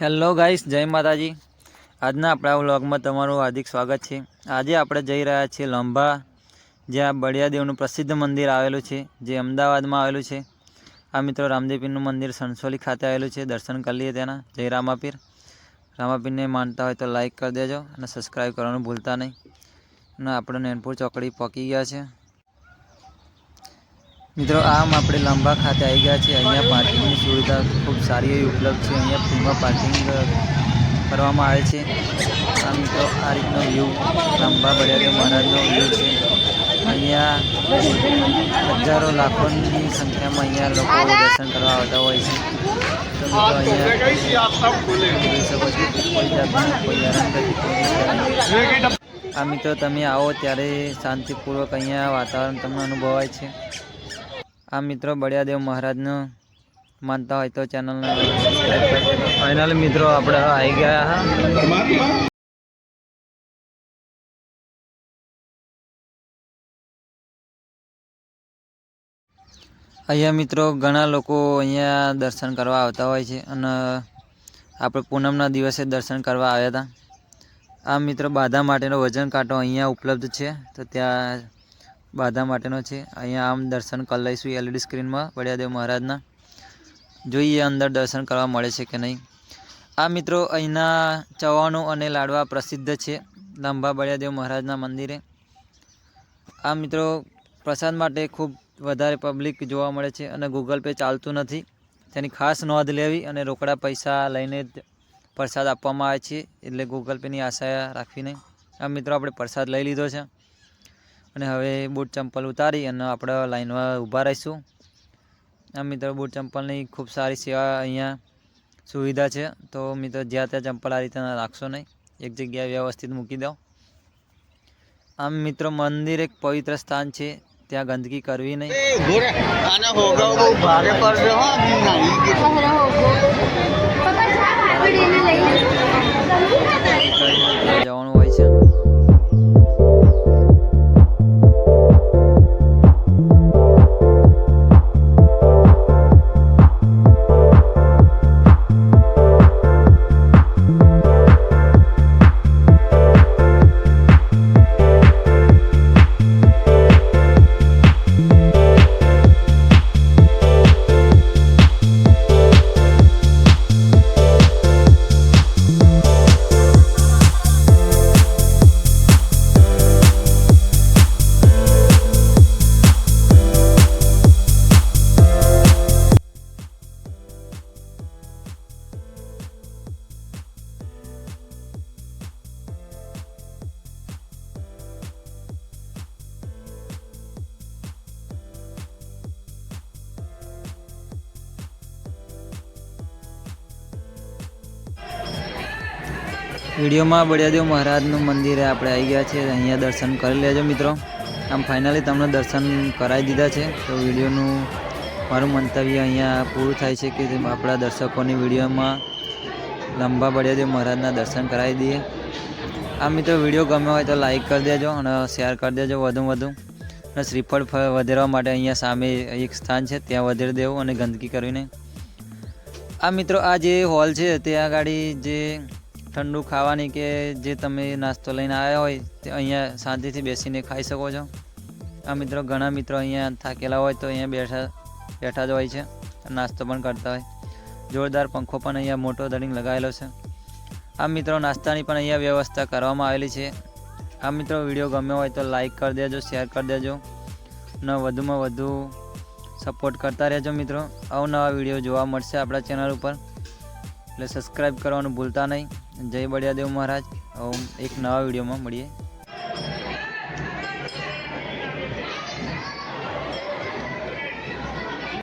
Hello guys, જય માતાજી। આજના આપણા વ્લોગમાં તમારું હાર્દિક સ્વાગત છે। આજે આપણે જઈ રહ્યા છીએ લંભા, જ્યાં બળિયાદેવનું પ્રસિદ્ધ મંદિર આવેલું છે, જે અમદાવાદમાં આવેલું છે। આ મિત્રો રામદેવપીરનું મંદિર સણસોલી ખાતે આવેલું છે। દર્શન કરી લઈએ તેના। જય રામાપીર। રામાપીરને માનતા હોય તો લાઈક કરી દેજો અને સબસ્ક્રાઈબ કરવાનું ભૂલતા નહીં। અને આપણે નૈનપુર ચોકડી પહોંચી ગયા છે। મિત્રો આમ આપણે લંભા ખાતે આવી ગયા છે। અહીંયા પાર્કિંગની સુવિધા ખૂબ સારી એવી ઉપલબ્ધ છે। અહીંયા ફ્રીમાં પાર્કિંગ કરવામાં આવે છે। આ મિત્રો આ રીતનો વ્યૂ લંભા બળિયાદેવ મહારાજનો વ્યૂ છે। અહીંયા હજારો લાખોની સંખ્યામાં અહીંયા લોકો દર્શન કરવા આવતા હોય છે। તો મિત્રો અહીંયા જોઈ શકો છો, કોઈ જાતની કોઈ હેરાનગતિ। આ મિત્રો તમે આવો ત્યારે શાંતિપૂર્વક અહીંયા વાતાવરણ તમને અનુભવાય છે। આ મિત્રો બળિયાદેવ મહારાજનો માનતા હોય તો ચેનલને સબસ્ક્રાઈબ કરી દેજો। ફાઇનલ મિત્રો આપણે આવી ગયા હા। અહીંયા મિત્રો ઘણા લોકો અહીંયા દર્શન કરવા આવતા હોય છે અને આપણે પૂનમના દિવસે દર્શન કરવા આવ્યા હતા। આ મિત્રો બાધા માટેનો વજન કાંટો અહીંયા ઉપલબ્ધ છે, તો ત્યાં બાધા માટેનો છે। અહીંયા આમ દર્શન કરી લઈશું LED સ્ક્રીનમાં બળિયાદેવ મહારાજના। જોઈએ અંદર દર્શન કરવા મળે છે કે નહીં। આ મિત્રો અહીંના ચવાણું અને લાડવા પ્રસિદ્ધ છે લંભા બળિયાદેવ મહારાજના મંદિરે। આ મિત્રો પ્રસાદ માટે ખૂબ વધારે પબ્લિક જોવા મળે છે અને ગૂગલ પે ચાલતું નથી, તેની ખાસ નોંધ લેવી। અને રોકડા પૈસા લઈને જ પ્રસાદ આપવામાં આવે છે, એટલે ગૂગલ પેની આશા રાખવી નહીં। આ મિત્રો આપણે પ્રસાદ લઈ લીધો છે અને હવે બૂટ ચંપલ ઉતારી અને આપણે લાઈનમાં ઊભા રહીશું। આ મિત્રો બૂટ ચંપલની ખૂબ સારી સેવા અહીંયા સુવિધા છે, તો મિત્રો જ્યાં ત્યાં ચંપલ આ રીતે રાખશો નહીં, એક જગ્યાએ વ્યવસ્થિત મૂકી દો। આમ મિત્રો મંદિર એક પવિત્ર સ્થાન છે, ત્યાં ગંદકી કરવી નહીં। જવાનું હોય છે। વિડીયોમાં બળિયાદેવ મહારાજનું મંદિરે આપણે આવી ગયા છે, અહીંયા દર્શન કરી લેજો મિત્રો। આમ ફાઇનલી તમને દર્શન કરાવી દીધા છે, તો વિડીયોનું મારું મંતવ્ય અહીંયા પૂરું થાય છે કે આપણા દર્શકોની વિડીયોમાં લંભા બળિયાદેવ મહારાજના દર્શન કરાવી દઈએ। આ મિત્રો વિડીયો ગમ્યો હોય તો લાઈક કરી દેજો અને શેર કરી દેજો વધુમાં વધુ। અને શ્રીફળ વધારવા માટે અહીંયા સામે એક સ્થાન છે, ત્યાં વધારી દેવું અને ગંદકી કરવી નહીં। આ મિત્રો આ જે હોલ છે, ત્યાં આગળ જે ઠંડુ ખાવાની કે જે તમે નાસ્તો લઈને આવ્યા હોય તે અહીંયા શાંતિથી બેસીને ખાઈ શકો છો। આ મિત્રો ઘણા મિત્રો અહીંયા થાકેલા હોય તો અહીંયા બેઠા જ હોય છે, નાસ્તો પણ કરતા હોય। જોરદાર પંખો પણ અહીંયા મોટો દડીને લગાવેલો છે। આ મિત્રો નાસ્તાની પણ અહીંયા વ્યવસ્થા કરવામાં આવેલી છે। આ મિત્રો વિડીયો ગમ્યો હોય તો લાઈક કરી દેજો, શેર કરી દેજો અને વધુમાં વધુ સપોર્ટ કરતા રહેજો મિત્રો। અવનવા વિડીયો જોવા મળશે આપણા ચેનલ ઉપર, એટલે સબસ્ક્રાઈબ કરવાનું ભૂલતા નહીં। જય બળિયાદેવ મહારાજ। એક નવા વિડીયોમાં મળીએ।